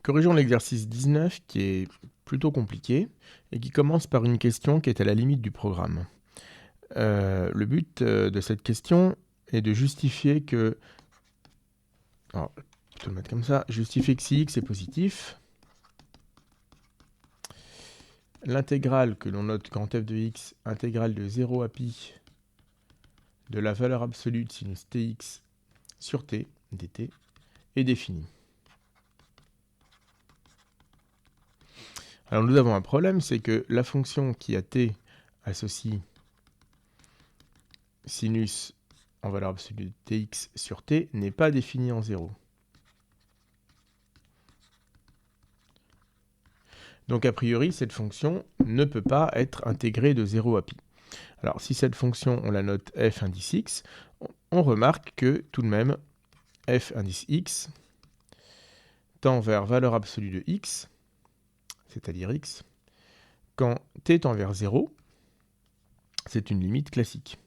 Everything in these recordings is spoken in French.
Corrigeons l'exercice 19 qui est plutôt compliqué et qui commence par une question qui est à la limite du programme. Le but de cette question est de justifier que... Alors, je vais plutôt le mettre comme ça. Justifier que si x est positif, l'intégrale que l'on note grand f de x, intégrale de 0 à pi de la valeur absolue de sinus tx sur t, dt, est définie. Alors nous avons un problème, c'est que la fonction qui à t associe sinus en valeur absolue de tx sur t n'est pas définie en 0. Donc a priori, cette fonction ne peut pas être intégrée de 0 à pi. Alors si cette fonction, on la note f indice x, on remarque que tout de même, f indice x tend vers valeur absolue de x, c'est-à-dire x, quand t tend vers 0, c'est une limite classique.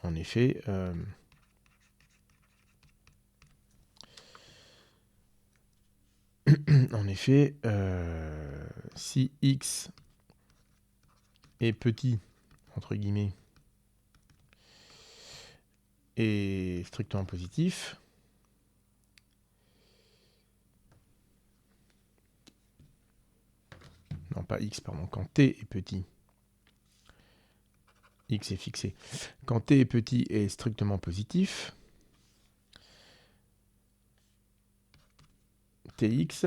En effet, si x est petit, entre guillemets, et strictement positif, non pas x, pardon, quand t est petit, x est fixé, quand t est petit et strictement positif, tx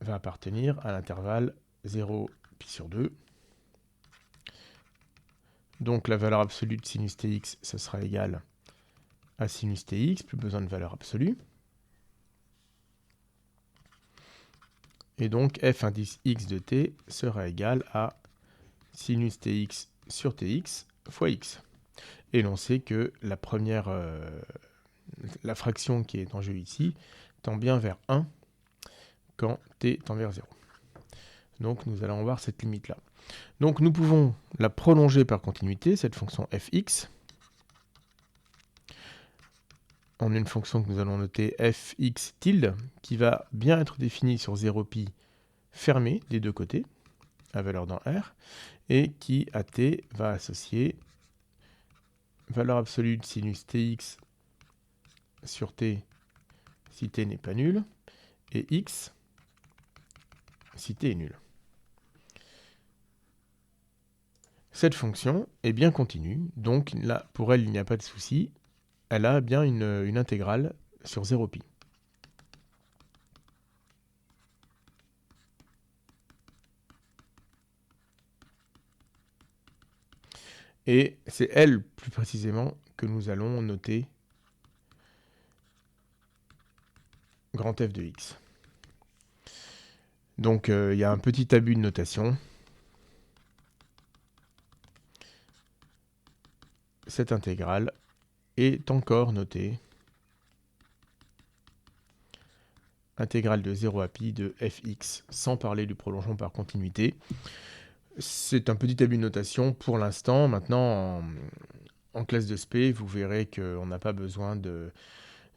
va appartenir à l'intervalle 0 pi sur 2. Donc la valeur absolue de sinus tx, ce sera égal à sinus tx, plus besoin de valeur absolue. Et donc f indice x de t sera égal à sinus tx sur tx fois x. Et l'on sait que la fraction qui est en jeu ici tend bien vers 1 quand t tend vers 0. Donc nous allons voir cette limite-là. Donc nous pouvons la prolonger par continuité, cette fonction fx, en une fonction que nous allons noter fx tilde, qui va bien être définie sur 0pi fermée des deux côtés, à valeur dans R, et qui à t va associer valeur absolue de sinus tx sur t si t n'est pas nul, et x si t est nul. Cette fonction est bien continue, donc là, pour elle, il n'y a pas de souci. Elle a bien une intégrale sur 0pi. Et c'est elle, plus précisément, que nous allons noter grand f de x. Donc il y a un petit abus de notation. Cette intégrale est encore notée intégrale de 0 à pi de fx, sans parler du prolongement par continuité. C'est un petit abus de notation pour l'instant. Maintenant, en classe de spé, vous verrez qu'on n'a pas besoin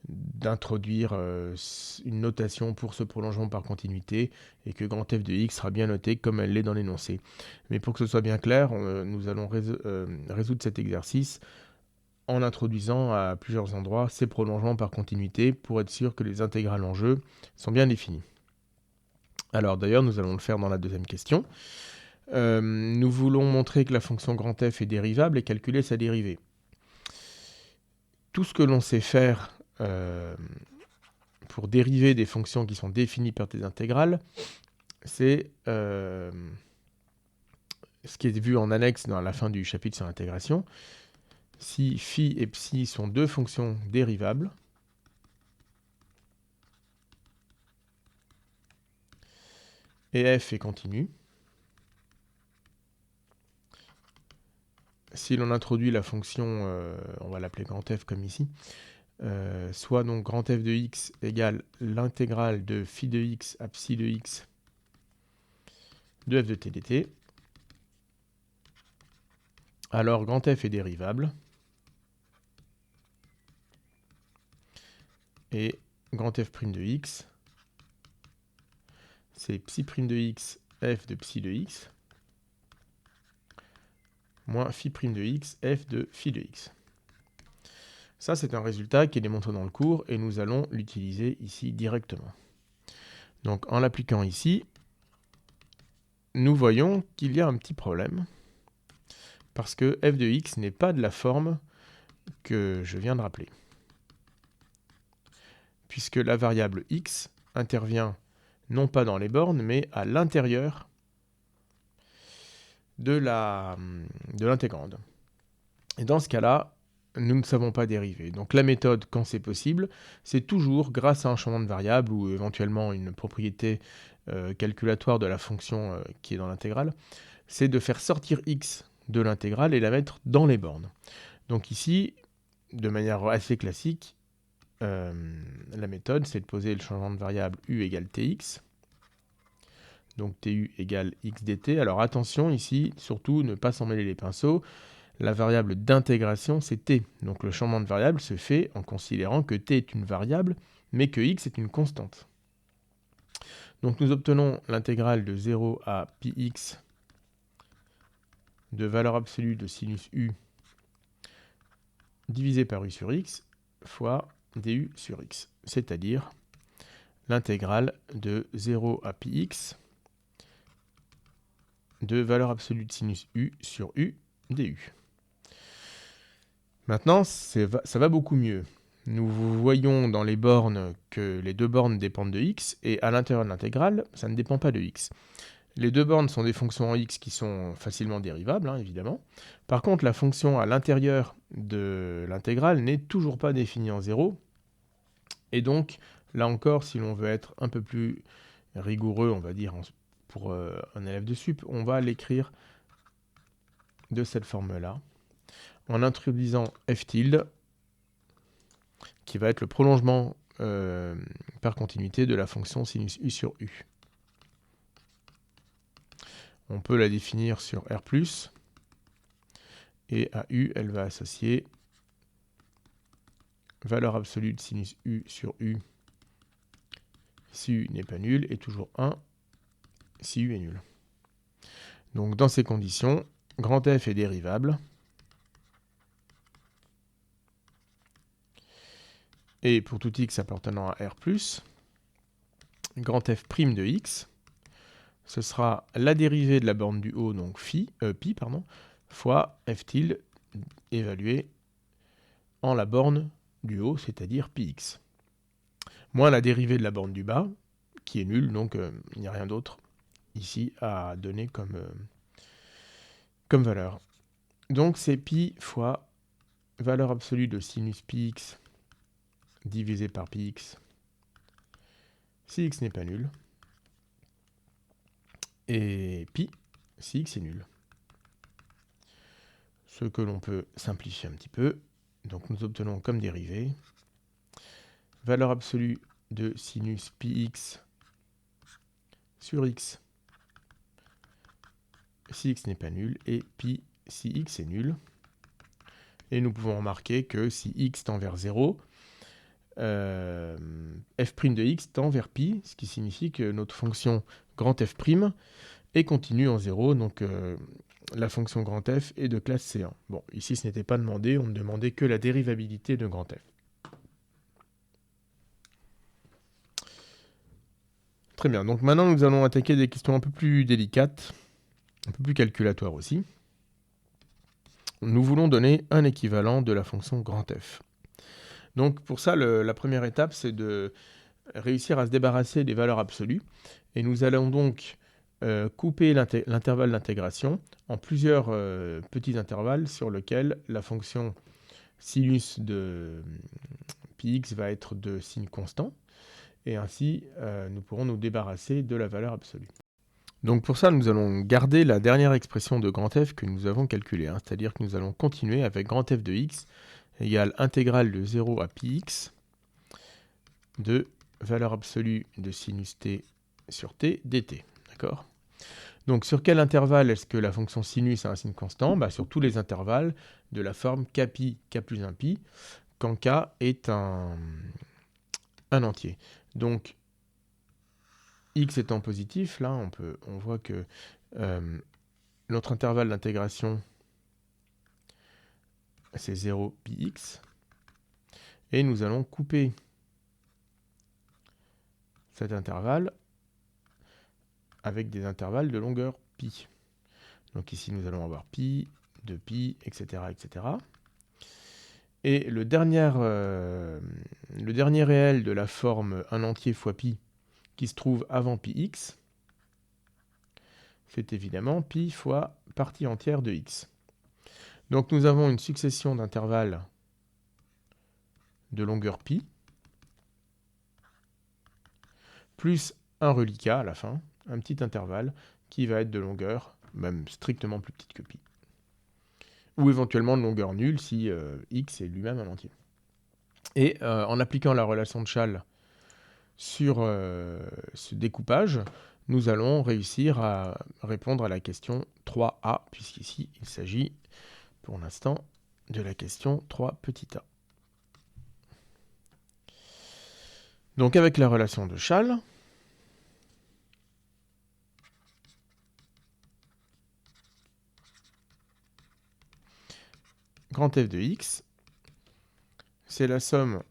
d'introduire une notation pour ce prolongement par continuité et que grand f de x sera bien noté comme elle l'est dans l'énoncé. Mais pour que ce soit bien clair, nous allons résoudre cet exercice en introduisant à plusieurs endroits ces prolongements par continuité pour être sûr que les intégrales en jeu sont bien définies. Alors d'ailleurs, nous allons le faire dans la deuxième question. Nous voulons montrer que la fonction grand f est dérivable et calculer sa dérivée. Tout ce que l'on sait faire pour dériver des fonctions qui sont définies par des intégrales, c'est ce qui est vu en annexe dans la fin du chapitre sur l'intégration. Si phi et psi sont deux fonctions dérivables, et f est continu, si l'on introduit la fonction, on va l'appeler grand f comme ici, soit donc grand f de x égale l'intégrale de phi de x à psi de x de f de t dt, alors grand f est dérivable, et grand f' de x c'est psi' de x f de psi de x moins phi' de x f de phi de x. Ça, c'est un résultat qui est démontré dans le cours et nous allons l'utiliser ici directement. Donc, en l'appliquant ici, nous voyons qu'il y a un petit problème parce que f de x n'est pas de la forme que je viens de rappeler. Puisque la variable x intervient non pas dans les bornes, mais à l'intérieur de l'intégrande. Et dans ce cas-là, nous ne savons pas dériver. Donc la méthode, quand c'est possible, c'est toujours grâce à un changement de variable ou éventuellement une propriété calculatoire de la fonction qui est dans l'intégrale, c'est de faire sortir x de l'intégrale et la mettre dans les bornes. Donc ici, de manière assez classique, la méthode, c'est de poser le changement de variable u égale tx. Donc tu égale x dt. Alors attention ici, surtout ne pas s'en mêler les pinceaux. La variable d'intégration, c'est t. Donc le changement de variable se fait en considérant que t est une variable, mais que x est une constante. Donc nous obtenons l'intégrale de 0 à pi x de valeur absolue de sinus u divisé par u sur x fois du sur x, c'est-à-dire l'intégrale de 0 à pi x de valeur absolue de sinus u sur u du. Maintenant, ça va beaucoup mieux. Nous voyons dans les bornes que les deux bornes dépendent de x, et à l'intérieur de l'intégrale, ça ne dépend pas de x. Les deux bornes sont des fonctions en x qui sont facilement dérivables, évidemment. Par contre, la fonction à l'intérieur de l'intégrale n'est toujours pas définie en 0. Et donc, là encore, si l'on veut être un peu plus rigoureux, on va dire, pour un élève de sup, on va l'écrire de cette forme-là, en introduisant f tilde, qui va être le prolongement par continuité de la fonction sinus u sur u. On peut la définir sur R+, et à u, elle va associer valeur absolue de sinus u sur u si u n'est pas nul, et toujours 1 si u est nul. Donc dans ces conditions, grand F est dérivable, et pour tout x appartenant à R+, grand F' de x, ce sera la dérivée de la borne du haut, donc pi, fois f tilde évalué en la borne du haut, c'est-à-dire πx, moins la dérivée de la borne du bas, qui est nulle, donc il n'y a rien d'autre ici à donner comme valeur. Donc c'est pi fois valeur absolue de sinus πx divisé par πx, si x n'est pas nul, et pi si x est nul. Ce que l'on peut simplifier un petit peu. Donc nous obtenons comme dérivée valeur absolue de sinus πx sur x si x n'est pas nul, et pi si x est nul. Et nous pouvons remarquer que si x tend vers 0, f' de x tend vers pi, ce qui signifie que notre fonction grand F' est continue en 0, donc la fonction grand F est de classe C1. Bon, ici ce n'était pas demandé, on ne demandait que la dérivabilité de grand F. Très bien, donc maintenant nous allons attaquer des questions un peu plus délicates, un peu plus calculatoires aussi. Nous voulons donner un équivalent de la fonction grand F. Donc pour ça, la première étape, c'est de réussir à se débarrasser des valeurs absolues. Et nous allons donc couper l'intervalle d'intégration en plusieurs petits intervalles sur lesquels la fonction sinus de πx va être de signe constant. Et ainsi, nous pourrons nous débarrasser de la valeur absolue. Donc pour ça, nous allons garder la dernière expression de grand F que nous avons calculée. C'est-à-dire que nous allons continuer avec grand F de x égale intégrale de 0 à πx de valeur absolue de sinus t sur t dt. D'accord ? Donc sur quel intervalle est-ce que la fonction sinus a un signe constant ? Sur tous les intervalles de la forme kpi, k plus 1pi, quand k est un entier. Donc x étant positif, là, on voit que notre intervalle d'intégration, c'est 0 pi x. Et nous allons couper cet intervalle avec des intervalles de longueur pi. Donc ici, nous allons avoir pi, 2pi, etc., etc. Et le dernier réel de la forme 1 entier fois pi qui se trouve avant pi x, c'est évidemment pi fois partie entière de x. Donc nous avons une succession d'intervalles de longueur pi, plus un reliquat à la fin, un petit intervalle qui va être de longueur même strictement plus petite que pi. Ou éventuellement de longueur nulle si x est lui-même un entier. Et en appliquant la relation de Schall sur ce découpage, nous allons réussir à répondre à la question 3a, puisqu'ici il s'agit pour l'instant de la question 3 petit a. Donc avec la relation de Schall, grand F de x, c'est la somme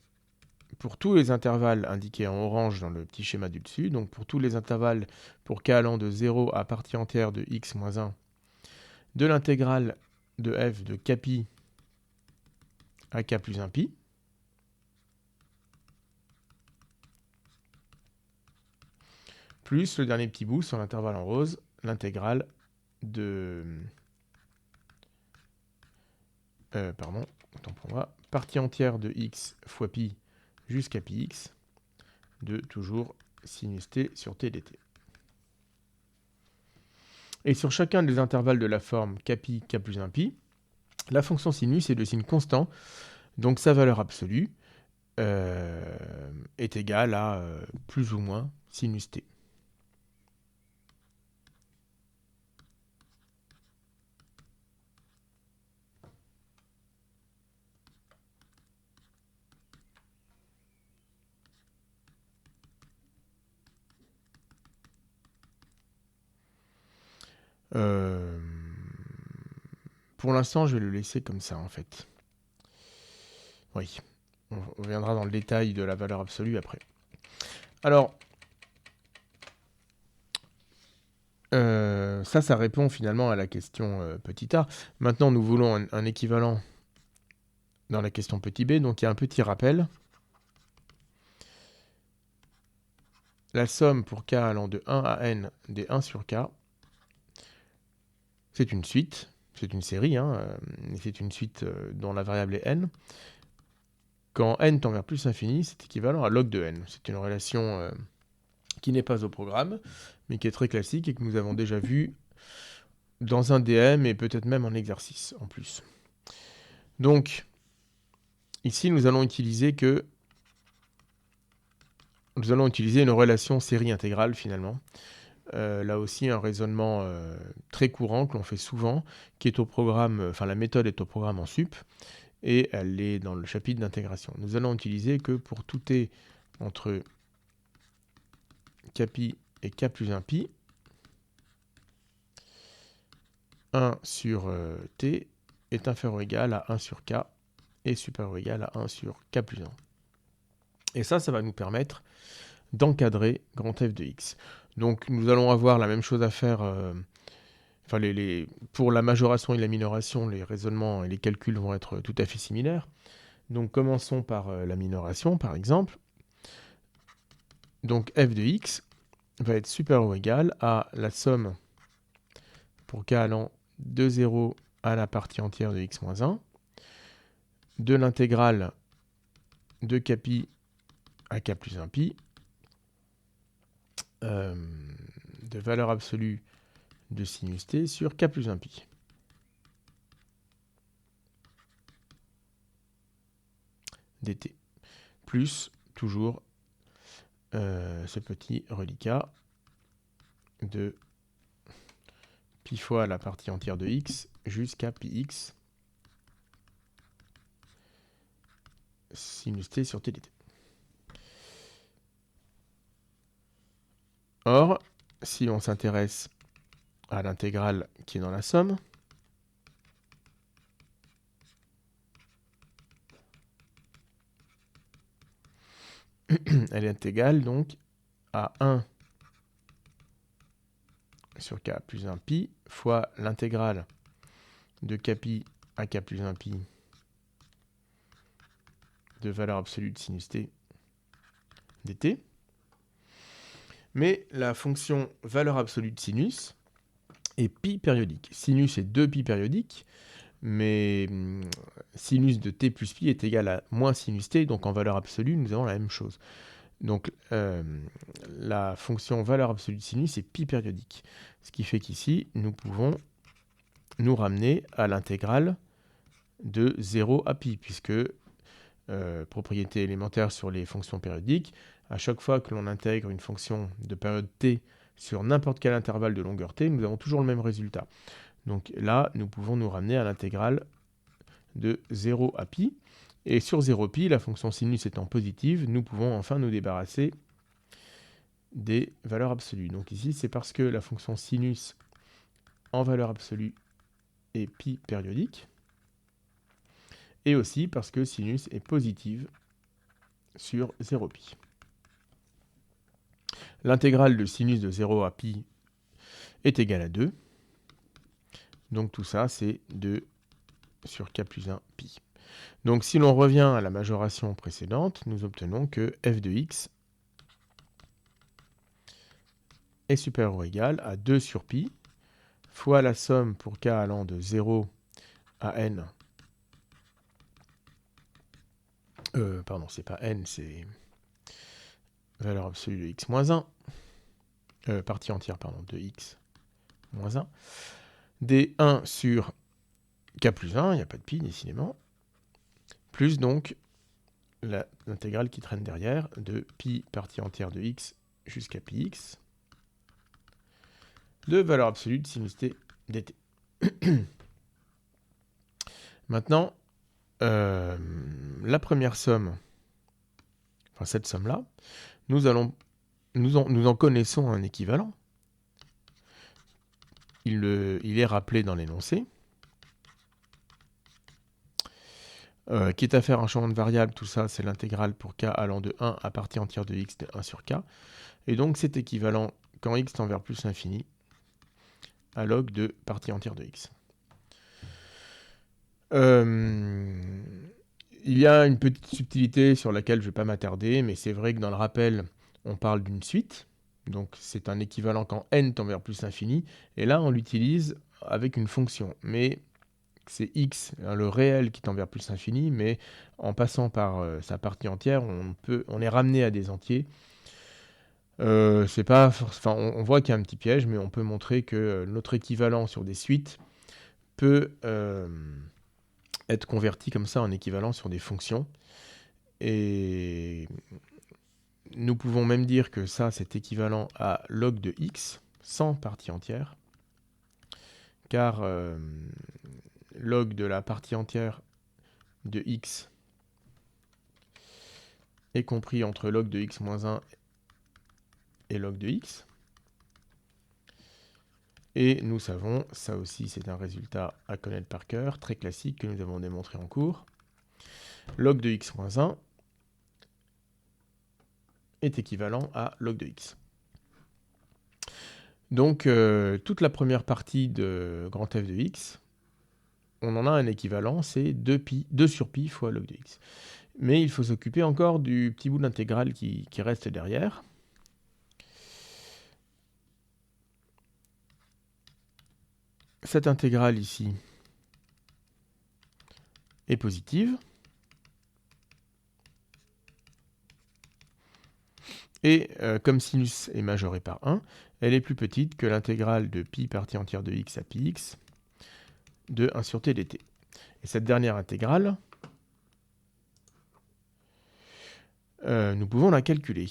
pour tous les intervalles indiqués en orange dans le petit schéma du dessus, donc pour tous les intervalles pour k allant de 0 à partie entière de x moins 1, de l'intégrale de f de kpi à k plus 1pi, plus le dernier petit bout sur l'intervalle en rose, l'intégrale de... autant pour moi, partie entière de x fois pi jusqu'à pi x, de toujours sinus t sur t dt. Et sur chacun des intervalles de la forme kpi, k plus 1pi, la fonction sinus est de signe constant, donc sa valeur absolue est égale à plus ou moins sinus t. Pour l'instant, je vais le laisser comme ça, en fait. Oui, on reviendra dans le détail de la valeur absolue après. Alors, ça répond finalement à la question petit a. Maintenant, nous voulons un équivalent dans la question petit b, donc il y a un petit rappel. La somme pour k allant de 1 à n des 1 sur k, c'est une suite, c'est une série, c'est une suite dont la variable est n. Quand n tend vers plus infini, c'est équivalent à log de n. C'est une relation qui n'est pas au programme, mais qui est très classique et que nous avons déjà vu dans un DM et peut-être même en exercice en plus. Donc, ici, nous allons utiliser une relation série intégrale finalement. Là aussi, un raisonnement très courant que l'on fait souvent, qui est au programme, enfin la méthode est au programme en sup, et elle est dans le chapitre d'intégration. Nous allons utiliser que pour tout t entre kpi et k plus 1pi, 1 sur t est inférieur ou égal à 1 sur k et supérieur ou égal à 1 sur k plus 1. Et ça va nous permettre d'encadrer grand f de x. Donc nous allons avoir la même chose à faire, pour la majoration et la minoration, les raisonnements et les calculs vont être tout à fait similaires. Donc commençons par la minoration par exemple. Donc f de x va être supérieur ou égal à la somme pour k allant de 0 à la partie entière de x moins 1, de l'intégrale de kpi à k plus 1pi, de valeur absolue de sinus t sur k plus 1pi. dt. Plus, toujours, ce petit reliquat de pi fois la partie entière de x jusqu'à pi x sinus t sur t dt. Or, si on s'intéresse à l'intégrale qui est dans la somme, elle est égale donc à 1 sur k plus 1 pi fois l'intégrale de k pi à k plus 1 pi de valeur absolue de sinus t dt. Mais la fonction valeur absolue de sinus est pi périodique. Sinus est 2 pi périodique, mais sinus de t plus pi est égal à moins sinus t, donc en valeur absolue, nous avons la même chose. Donc la fonction valeur absolue de sinus est pi périodique. Ce qui fait qu'ici, nous pouvons nous ramener à l'intégrale de 0 à pi, puisque propriété élémentaire sur les fonctions périodiques, à chaque fois que l'on intègre une fonction de période t sur n'importe quel intervalle de longueur t, nous avons toujours le même résultat. Donc là, nous pouvons nous ramener à l'intégrale de 0 à pi. Et sur 0 pi, la fonction sinus étant positive, nous pouvons enfin nous débarrasser des valeurs absolues. Donc ici, c'est parce que la fonction sinus en valeur absolue est pi périodique, et aussi parce que sinus est positive sur 0 pi. L'intégrale de sinus de 0 à pi est égale à 2. Donc tout ça, c'est 2 sur k plus 1 pi. Donc si l'on revient à la majoration précédente, nous obtenons que f de x est supérieur ou égal à 2 sur pi fois la somme pour k allant de 0 à n. Pardon, c'est pas n, c'est valeur absolue de x moins 1. Partie entière, pardon, de x moins 1. d1 sur k plus 1, il n'y a pas de pi, décidément. Plus donc l'intégrale qui traîne derrière de pi partie entière de x jusqu'à pi x de valeur absolue de sinus t dt. Maintenant, la première somme, enfin cette somme-là, nous en connaissons un équivalent. Il est rappelé dans l'énoncé, qui est à faire un changement de variable. Tout ça, c'est l'intégrale pour k allant de 1 à partie entière de x de 1 sur k. Et donc, c'est équivalent quand x tend vers plus l'infini à log de partie entière de x. Il y a une petite subtilité sur laquelle je ne vais pas m'attarder, mais c'est vrai que dans le rappel, on parle d'une suite. Donc c'est un équivalent quand n tend vers plus l'infini. Et là, on l'utilise avec une fonction. Mais c'est x, le réel qui tend vers plus l'infini, mais en passant par sa partie entière, on est ramené à des entiers. On voit qu'il y a un petit piège, mais on peut montrer que notre équivalent sur des suites peut être converti comme ça en équivalent sur des fonctions. Et nous pouvons même dire que ça, c'est équivalent à log de x sans partie entière, car log de la partie entière de x est compris entre log de x moins 1 et log de x. Et nous savons, ça aussi c'est un résultat à connaître par cœur, très classique que nous avons démontré en cours. Log de x moins 1 est équivalent à log de x. Donc toute la première partie de grand f de x, on en a un équivalent, c'est 2 sur pi fois log de x. Mais il faut s'occuper encore du petit bout d'intégrale qui reste derrière. Cette intégrale ici est positive. Et comme sinus est majoré par 1, elle est plus petite que l'intégrale de pi partie entière de x à pi x de 1 sur t dt. Et cette dernière intégrale, nous pouvons la calculer.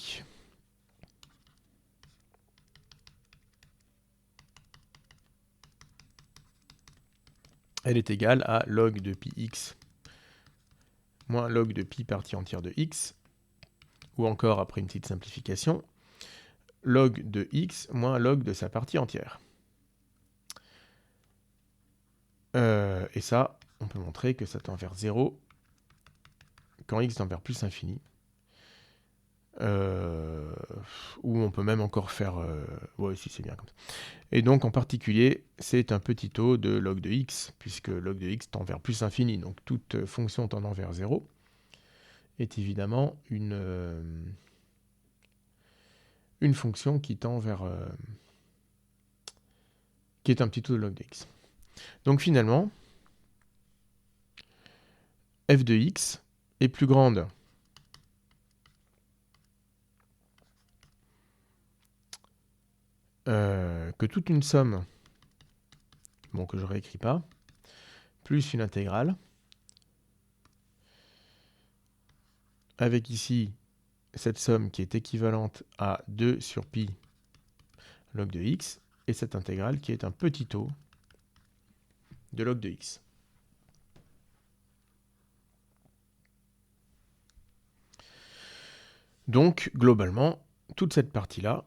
Elle est égale à log de pi x moins log de pi partie entière de x, ou encore, après une petite simplification, log de x moins log de sa partie entière. Et ça, on peut montrer que ça tend vers 0 quand x tend vers plus infini. Ou on peut même encore faire... ouais, si c'est bien comme ça. Et donc, en particulier, c'est un petit taux de log de x, puisque log de x tend vers plus infini. Donc, toute fonction tendant vers 0 est évidemment une fonction qui tend vers... qui est un petit taux de log de x. Donc, finalement, f de x est plus grande que toute une somme, bon, que je ne réécris pas, plus une intégrale, avec ici cette somme qui est équivalente à 2 sur pi log de x, et cette intégrale qui est un petit taux de log de x. Donc, globalement, toute cette partie-là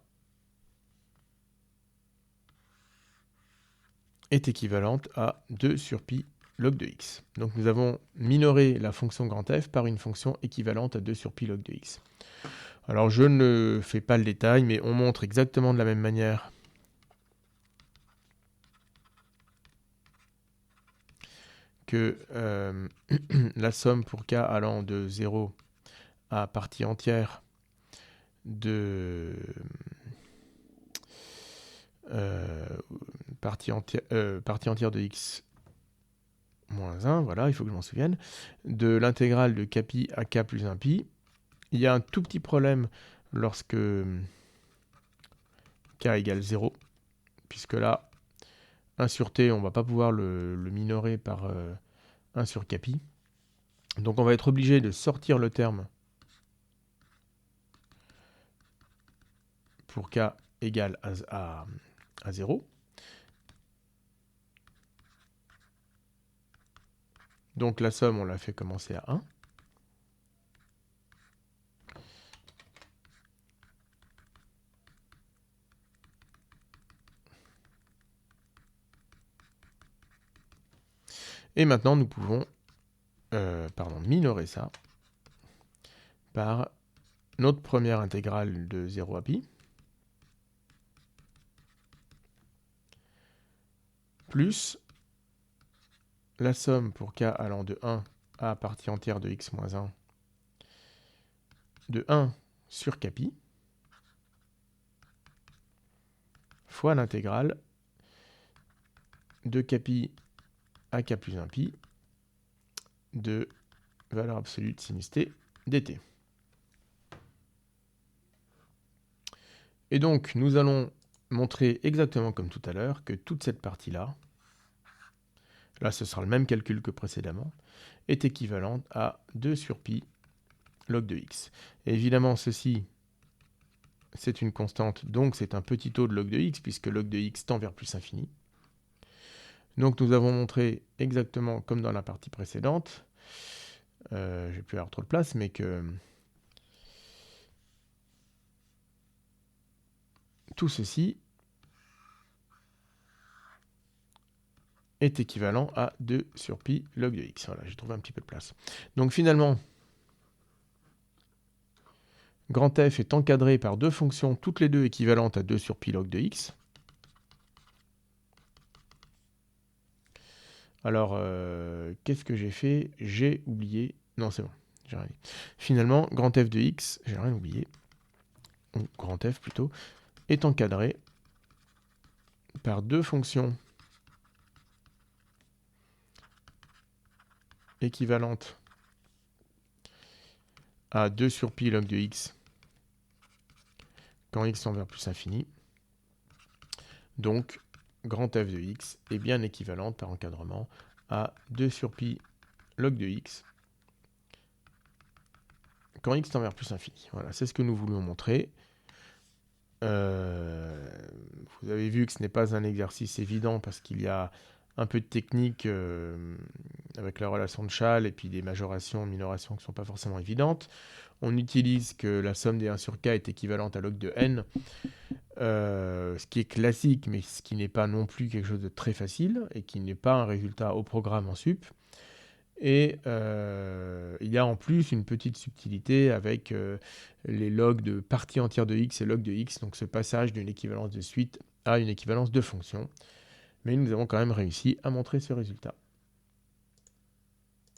est équivalente à 2 sur pi log de x. Donc nous avons minoré la fonction grand F par une fonction équivalente à 2 sur pi log de x. Alors je ne fais pas le détail, mais on montre exactement de la même manière que la somme pour k allant de 0 à partie entière de partie entière de x moins 1, voilà, il faut que je m'en souvienne, de l'intégrale de kpi à k plus 1 pi. Il y a un tout petit problème lorsque k égale 0, puisque là, 1 sur t, on ne va pas pouvoir le minorer par 1 sur kpi. Donc on va être obligé de sortir le terme pour k égale à 0. Donc la somme, on l'a fait commencer à 1. Et maintenant, nous pouvons minorer ça par notre première intégrale de 0 à pi, plus la somme pour k allant de 1 à partie entière de x moins 1 de 1 sur kpi, fois l'intégrale de kpi à k plus 1 pi de valeur absolue de sinus t dt. Et donc, nous allons montrer exactement comme tout à l'heure que toute cette partie-là, là ce sera le même calcul que précédemment, est équivalente à 2 sur pi log de x. Et évidemment, ceci, c'est une constante, donc c'est un petit taux de log de x, puisque log de x tend vers plus infini. Donc nous avons montré exactement comme dans la partie précédente, je ne vais plus avoir trop de place, mais que tout ceci est équivalent à 2 sur pi log de x. Voilà, j'ai trouvé un petit peu de place. Donc finalement, grand F est encadré par deux fonctions, toutes les deux équivalentes à 2 sur pi log de x. Alors, qu'est-ce que j'ai fait? J'ai oublié... Non, c'est bon, j'ai rien dit. Finalement, grand F de x, j'ai rien oublié, ou grand F plutôt, est encadré par deux fonctions équivalentes à 2 sur pi log de x quand x tend vers plus infini. Donc, grand F de x est bien équivalente par encadrement à 2 sur pi log de x quand x tend vers plus infini. Voilà, c'est ce que nous voulions montrer. Vous avez vu que ce n'est pas un exercice évident parce qu'il y a un peu de technique avec la relation de Chasles et puis des majorations, minorations qui ne sont pas forcément évidentes. On utilise que la somme des 1 sur k est équivalente à log de n, ce qui est classique, mais ce qui n'est pas non plus quelque chose de très facile, et qui n'est pas un résultat au programme en sup. Et il y a en plus une petite subtilité avec les logs de partie entière de x et log de x, donc ce passage d'une équivalence de suite à une équivalence de fonction. Mais nous avons quand même réussi à montrer ce résultat.